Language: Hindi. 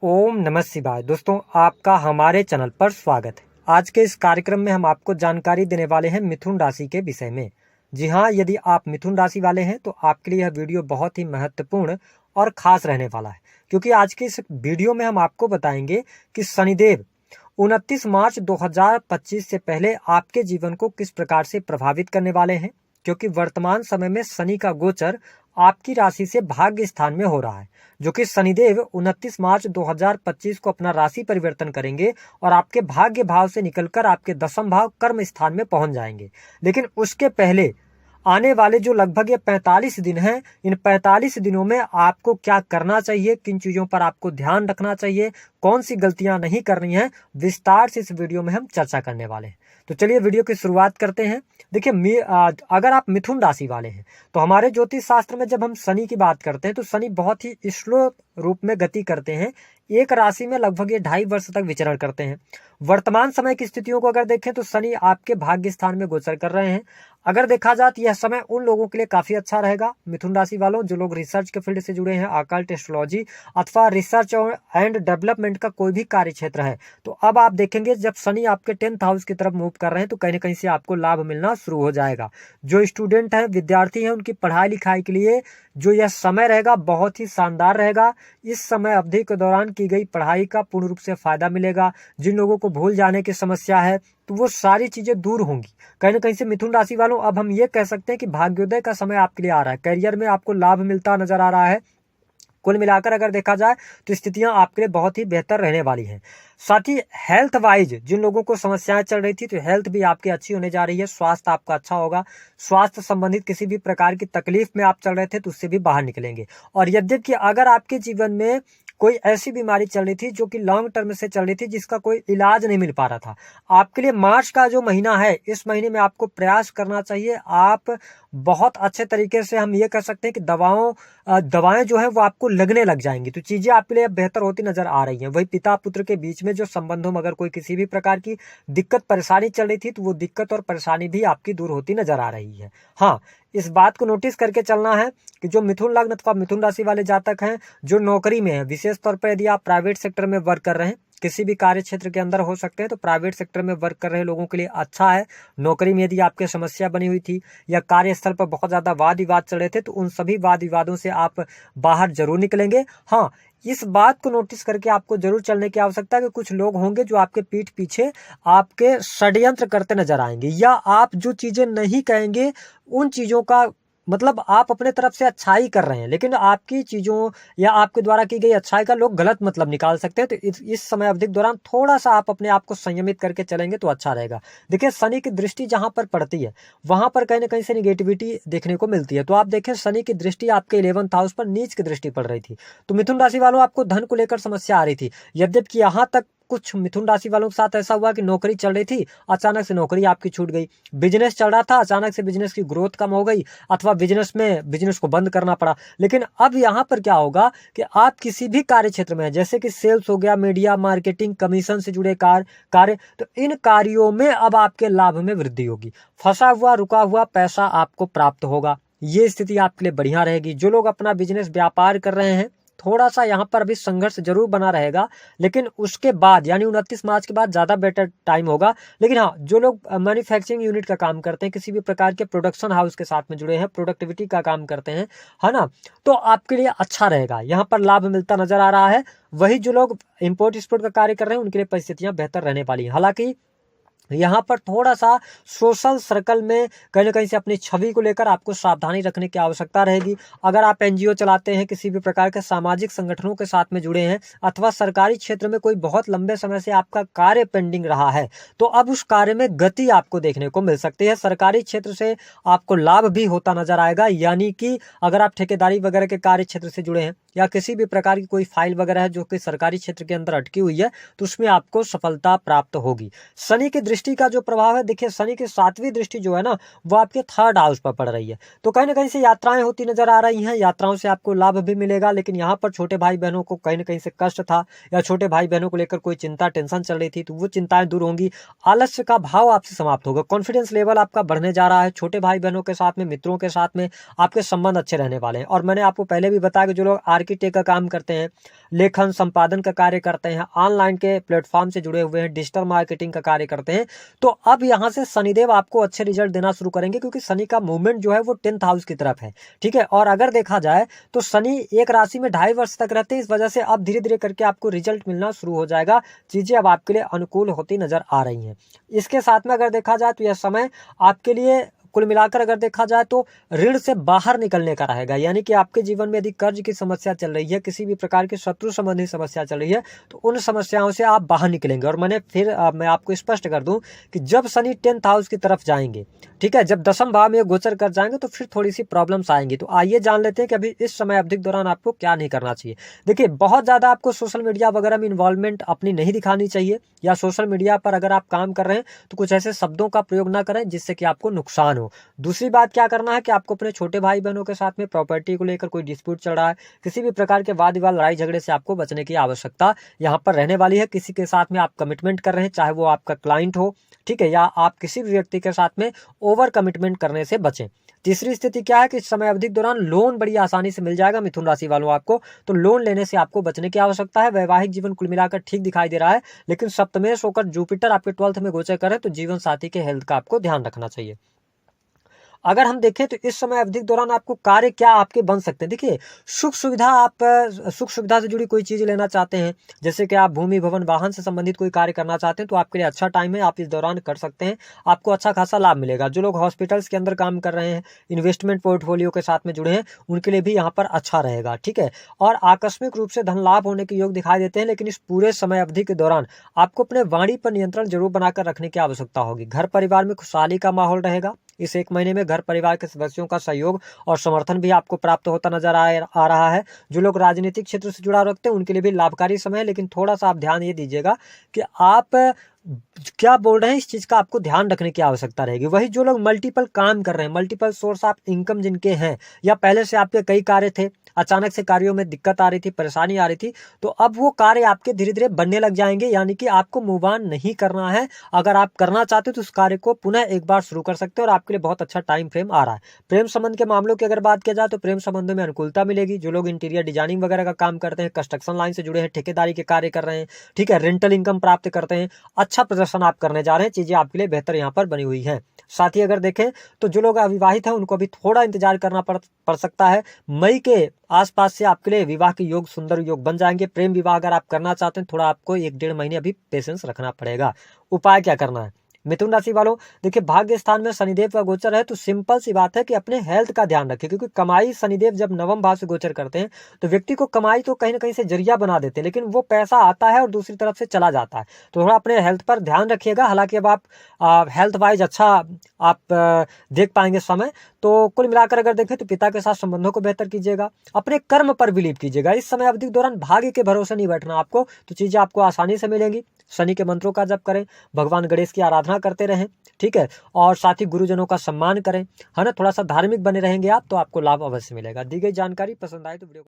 ओम नमः शिवाय। दोस्तों, आपका हमारे चैनल पर स्वागत है। आज के इस कार्यक्रम में हम आपको जानकारी देने वाले हैं मिथुन राशि के विषय में। जी हाँ, यदि आप मिथुन राशि वाले हैं तो आपके लिए यह वीडियो बहुत ही महत्वपूर्ण और खास रहने वाला है, क्योंकि आज की इस वीडियो में हम आपको बताएंगे कि शनिदेव 29 मार्च 2025 से पहले आपके जीवन को किस प्रकार से प्रभावित करने वाले हैं, क्योंकि वर्तमान समय में शनि का गोचर आपकी राशि से भाग्य स्थान में हो रहा है, जो कि शनिदेव 29 मार्च 2025 को अपना राशि परिवर्तन करेंगे और आपके भाग्य भाव से निकलकर आपके दशम भाव कर्म स्थान में पहुंच जाएंगे। लेकिन उसके पहले आने वाले जो लगभग ये 45 दिन हैं, इन 45 दिनों में आपको क्या करना चाहिए, किन चीजों पर आपको ध्यान रखना चाहिए, कौन सी गलतियां नहीं करनी है, विस्तार से इस वीडियो में हम चर्चा करने वाले हैं। तो चलिए वीडियो की शुरुआत करते हैं। देखिए, अगर आप मिथुन राशि वाले हैं तो हमारे ज्योतिष शास्त्र में जब हम शनि की बात करते हैं तो शनि बहुत ही स्लो रूप में गति करते हैं। एक राशि में लगभग ये 2.5 वर्ष तक विचरण करते हैं। वर्तमान समय की स्थितियों को अगर देखें तो शनि आपके भाग्य स्थान में गोचर कर रहे हैं। अगर देखा जाए तो यह समय उन लोगों के लिए काफी अच्छा रहेगा, मिथुन राशि वालों, जो लोग रिसर्च के फील्ड से जुड़े हैं, अकल्ट, एस्ट्रोलॉजी अथवा रिसर्च एंड डेवलपमेंट का कोई भी कार्य क्षेत्र है। तो अब आप देखेंगे जब शनि आपके 10th हाउस की तरफ मूव कर रहे हैं तो कहीं ना कहीं से आपको लाभ मिलना शुरू हो जाएगा। जो स्टूडेंट हैं, विद्यार्थी हैं, उनकी पढ़ाई लिखाई के लिए जो यह समय रहेगा बहुत ही शानदार रहेगा। इस समय अवधि के दौरान की गई पढ़ाई का पूर्ण रूप से फायदा मिलेगा। जिन लोगों को भूल जाने की समस्या है तो वो सारी चीजें दूर होंगी। कहीं ना कहीं से मिथुन राशि वालों, अब हम ये कह सकते हैं कि भाग्योदय का समय आपके लिए आ रहा है। करियर में आपको लाभ मिलता नजर आ रहा है। कुल मिलाकर अगर देखा जाए तो स्थितियां आपके लिए बहुत ही बेहतर रहने वाली हैं। साथ ही हेल्थ वाइज जिन लोगों को समस्याएं चल रही थी तो हेल्थ भी आपकी अच्छी होने जा रही है। स्वास्थ्य आपका अच्छा होगा। स्वास्थ्य संबंधित किसी भी प्रकार की तकलीफ में आप चल रहे थे तो उससे भी बाहर निकलेंगे। और यद्यपि अगर आपके जीवन में कोई ऐसी बीमारी चल रही थी जो कि लॉन्ग टर्म से चल रही थी, जिसका कोई इलाज नहीं मिल पा रहा था, आपके लिए मार्च का जो महीना है, इस महीने में आपको प्रयास करना चाहिए। आप बहुत अच्छे तरीके से, हम ये कह सकते हैं कि दवाएं जो है वो आपको लगने लग जाएंगी, तो चीजें आपके लिए बेहतर होती नजर आ रही हैं। वही पिता पुत्र के बीच में जो संबंधों में अगर कोई किसी भी प्रकार की दिक्कत परेशानी चल रही थी तो वो दिक्कत और परेशानी भी आपकी दूर होती नजर आ रही है। हाँ, इस बात को नोटिस करके चलना है कि जो मिथुन लग्न अथवा मिथुन राशि वाले जातक हैं, जो नौकरी में है, विशेष तौर पर यदि आप प्राइवेट सेक्टर में वर्क कर रहे हैं, किसी भी कार्य क्षेत्र के अंदर हो सकते हैं, तो प्राइवेट सेक्टर में वर्क कर रहे लोगों के लिए अच्छा है। नौकरी में यदि आपकी समस्या बनी हुई थी या कार्यस्थल पर बहुत ज्यादा वाद विवाद चल रहे थे तो उन सभी वाद विवादों से आप बाहर जरूर निकलेंगे। हाँ, इस बात को नोटिस करके आपको जरूर चलने की आवश्यकता है कि कुछ लोग होंगे जो आपके पीठ पीछे आपके षड्यंत्र करते नजर आएंगे, या आप जो चीजें नहीं कहेंगे उन चीजों का मतलब आप अपने तरफ से अच्छाई कर रहे हैं, लेकिन आपकी चीजों या आपके द्वारा की गई अच्छाई का लोग गलत मतलब निकाल सकते हैं। तो इस समय अवधि के दौरान थोड़ा सा आप अपने आप को संयमित करके चलेंगे तो अच्छा रहेगा। देखिए, शनि की दृष्टि जहां पर पड़ती है वहां पर कहीं ना कहीं से निगेटिविटी देखने को मिलती है। तो आप देखें, शनि की दृष्टि आपके 11th हाउस पर नीच की दृष्टि पड़ रही थी, तो मिथुन राशि वालों आपको धन को लेकर समस्या आ रही थी। यद्यपि यहाँ तक कुछ मिथुन राशि वालों के साथ ऐसा हुआ कि नौकरी चल रही थी, अचानक से नौकरी आपकी छूट गई। बिजनेस चल रहा था, अचानक से बिजनेस की ग्रोथ कम हो गई अथवा बिजनेस को बंद करना पड़ा। लेकिन अब यहाँ पर क्या होगा कि आप किसी भी कार्य क्षेत्र में, जैसे कि सेल्स हो गया, मीडिया, मार्केटिंग, कमीशन से जुड़े कार्य, तो इन कार्यों में अब आपके लाभ में वृद्धि होगी। फंसा हुआ रुका हुआ पैसा आपको प्राप्त होगा। ये स्थिति आपके लिए बढ़िया रहेगी। जो लोग अपना बिजनेस व्यापार कर रहे हैं, थोड़ा सा यहाँ पर अभी संघर्ष जरूर बना रहेगा, लेकिन उसके बाद यानी 29 मार्च के बाद ज्यादा बेटर टाइम होगा। लेकिन हाँ, जो लोग मैन्युफैक्चरिंग यूनिट का काम करते हैं, किसी भी प्रकार के प्रोडक्शन हाउस के साथ में जुड़े हैं, प्रोडक्टिविटी का काम करते हैं, है ना, तो आपके लिए अच्छा रहेगा, यहाँ पर लाभ मिलता नजर आ रहा है। वही जो लोग इम्पोर्ट एक्सपोर्ट का कार्य कर रहे हैं उनके लिए परिस्थितियां बेहतर रहने वाली हैं। हालांकि यहाँ पर थोड़ा सा सोशल सर्कल में कहीं ना कहीं से अपनी छवि को लेकर आपको सावधानी रखने की आवश्यकता रहेगी। अगर आप एनजीओ चलाते हैं, किसी भी प्रकार के सामाजिक संगठनों के साथ में जुड़े हैं, अथवा सरकारी क्षेत्र में कोई बहुत लंबे समय से आपका कार्य पेंडिंग रहा है, तो अब उस कार्य में गति आपको देखने को मिल सकती है। सरकारी क्षेत्र से आपको लाभ भी होता नजर आएगा, यानी कि अगर आप ठेकेदारी वगैरह के कार्य क्षेत्र से जुड़े हैं या किसी भी प्रकार की कोई फाइल वगैरह है जो कि सरकारी क्षेत्र के अंदर अटकी हुई है, तो उसमें आपको सफलता प्राप्त होगी। शनि की दृष्टि का जो प्रभाव है, देखिए, शनि की 7वीं दृष्टि जो है ना, वो आपके 3rd हाउस पर पड़ रही है, तो कहीं ना कहीं से यात्राएं होती नजर आ रही हैं। यात्राओं से आपको लाभ भी मिलेगा, लेकिन यहाँ पर छोटे भाई बहनों को कहीं ना कहीं से कष्ट था या छोटे भाई बहनों को लेकर कोई चिंता, टेंशन चल रही थी, तो वो चिंताएं दूर होंगी। आलस्य का भाव आपसे समाप्त होगा। कॉन्फिडेंस लेवल आपका बढ़ने जा रहा है। छोटे भाई बहनों के साथ में, मित्रों के साथ में आपके संबंध अच्छे रहने वाले हैं। और मैंने आपको पहले भी बताया कि जो लोग आर्किटेक्ट का काम करते हैं, लेखन संपादन का कार्य करते हैं, ऑनलाइन के प्लेटफॉर्म से जुड़े हुए हैं, डिजिटल मार्केटिंग का कार्य करते हैं, तो अब यहाँ से शनिदेव आपको अच्छे रिजल्ट देना शुरू करेंगे, क्योंकि शनि का मूवमेंट जो है वो 10th हाउस की तरफ है। ठीक है, और अगर देखा जाए तो शनि एक राशि में 2.5 वर्ष तक रहते हैं, इस वजह से अब धीरे धीरे करके आपको रिजल्ट मिलना शुरू हो जाएगा, चीजें अब आपके लिए अनुकूल होती नजर आ रही हैं। इसके साथ में अगर देखा जाए तो यह समय आपके लिए कुल मिलाकर अगर देखा जाए तो ऋण से बाहर निकलने का रहेगा, यानी कि आपके जीवन में यदि कर्ज की समस्या चल रही है, किसी भी प्रकार की शत्रु संबंधी समस्या चल रही है, तो उन समस्याओं से आप बाहर निकलेंगे। और मैं आपको स्पष्ट कर दूं कि जब शनि 10th हाउस की तरफ जाएंगे, ठीक है, जब 10वें भाव में गोचर कर जाएंगे, तो फिर थोड़ी सी प्रॉब्लम्स आएंगी। तो आइए जान लेते हैं कि अभी इस समय अवधि के दौरान आपको क्या नहीं करना चाहिए। देखिए, बहुत ज्यादा आपको सोशल मीडिया वगैरह में इन्वॉल्वमेंट अपनी नहीं दिखानी चाहिए, या सोशल मीडिया पर अगर आप काम कर रहे हैं तो कुछ ऐसे शब्दों का प्रयोग ना करें जिससे कि आपको नुकसान हो। दूसरी बात क्या करना है कि आपको अपने छोटे भाई बहनों के साथ में प्रॉपर्टी को लेकर कोई डिस्प्यूट चल रहा है, किसी भी प्रकार के वाद विवाद लड़ाई झगड़े से आपको बचने की आवश्यकता यहाँ पर रहने वाली है। किसी के साथ में आप कमिटमेंट कर रहे हैं, चाहे वो आपका क्लाइंट हो, ठीक है, या आप किसी भी व्यक्ति के साथ में ओवर कमिटमेंट करने से बचें। तीसरी स्थिति क्या है कि इस समय अवधि के दौरान लोन बड़ी आसानी से मिल जाएगा मिथुन राशि वालों आपको, तो लोन लेने से आपको बचने की आवश्यकता है। वैवाहिक जीवन कुल मिलाकर ठीक दिखाई दे रहा है, लेकिन सप्तमेश होकर जुपिटर आपके 12th में गोचर करे तो जीवन साथी के हेल्थ का आपको ध्यान रखना चाहिए। अगर हम देखें तो इस समय अवधि के दौरान आपको कार्य क्या आपके बन सकते हैं। देखिए, सुख सुविधा से जुड़ी कोई चीज लेना चाहते हैं, जैसे कि आप भूमि भवन वाहन से संबंधित कोई कार्य करना चाहते हैं, तो आपके लिए अच्छा टाइम है, आप इस दौरान कर सकते हैं, आपको अच्छा खासा लाभ मिलेगा। जो लोग हॉस्पिटल्स के अंदर काम कर रहे हैं, इन्वेस्टमेंट पोर्टफोलियो के साथ में जुड़े हैं, उनके लिए भी यहाँ पर अच्छा रहेगा। ठीक है, और आकस्मिक रूप से धन लाभ होने के योग दिखाई देते हैं, लेकिन इस पूरे समय अवधि के दौरान आपको अपने वाणी पर नियंत्रण जरूर बनाकर रखने की आवश्यकता होगी। घर परिवार में खुशहाली का माहौल रहेगा। इस एक महीने में घर परिवार के सदस्यों का सहयोग और समर्थन भी आपको प्राप्त होता नजर आ रहा है। जो लोग राजनीतिक क्षेत्र से जुड़ाव रखते हैं उनके लिए भी लाभकारी समय है, लेकिन थोड़ा सा आप ध्यान ये दीजिएगा कि आप क्या बोल रहे हैं, इस चीज का आपको ध्यान रखने की आवश्यकता रहेगी। वही जो लोग मल्टीपल काम कर रहे हैं, मल्टीपल सोर्स ऑफ इनकम जिनके हैं, या पहले से आपके कई कार्य थे, अचानक से कार्यों में दिक्कत आ रही थी, परेशानी आ रही थी, तो अब वो कार्य आपके धीरे धीरे बनने लग जाएंगे, यानी कि आपको मूव ऑन नहीं करना है। अगर आप करना चाहते हो तो उस कार्य को पुनः एक बार शुरू कर सकते हो, और आपके लिए बहुत अच्छा टाइम फ्रेम आ रहा है। प्रेम संबंध के मामलों की अगर बात किया जाए तो प्रेम संबंधों में अनुकूलता मिलेगी। जो लोग इंटीरियर डिजाइनिंग वगैरह का काम करते हैं, कंस्ट्रक्शन लाइन से जुड़े हैं, ठेकेदारी के कार्य कर रहे हैं, ठीक है, रेंटल इनकम प्राप्त करते हैं, अच्छा प्रदर्शन आप करने जा रहे हैं, चीजें आपके लिए बेहतर यहाँ पर बनी हुई है। साथ ही अगर देखें तो जो लोग अविवाहित हैं उनको अभी थोड़ा इंतजार करना पड़ सकता है। मई के आसपास से आपके लिए विवाह के योग, सुंदर योग बन जाएंगे। प्रेम विवाह अगर आप करना चाहते हैं, थोड़ा आपको 1-1.5 महीने अभी पेशेंस रखना पड़ेगा। उपाय क्या करना है मिथुन राशि वालों, देखिए, भाग्य स्थान में शनिदेव का गोचर है, तो सिंपल सी बात है कि अपने हेल्थ का ध्यान रखें, क्योंकि कमाई शनिदेव जब 9वें भाव से गोचर करते हैं तो व्यक्ति को कमाई तो कहीं ना कहीं से जरिया बना देते हैं, लेकिन वो पैसा आता है और दूसरी तरफ से चला जाता है। तो थोड़ा अपने हेल्थ पर ध्यान रखिएगा। हालांकि अब आप हेल्थ वाइज अच्छा आप देख पाएंगे समय। तो कुल मिलाकर अगर देखें तो पिता के साथ संबंधों को बेहतर कीजिएगा, अपने कर्म पर बिलीव कीजिएगा। इस समय अवधि के दौरान भाग्य के भरोसे नहीं बैठना आपको, तो चीजें आपको आसानी से मिलेंगी। शनि के मंत्रों का जप करें, भगवान गणेश की आराधना करते रहें, ठीक है, और साथ ही गुरुजनों का सम्मान करें, है ना, थोड़ा सा धार्मिक बने रहेंगे आप, तो आपको लाभ अवश्य मिलेगा। दी गई जानकारी पसंद आए तो वीडियो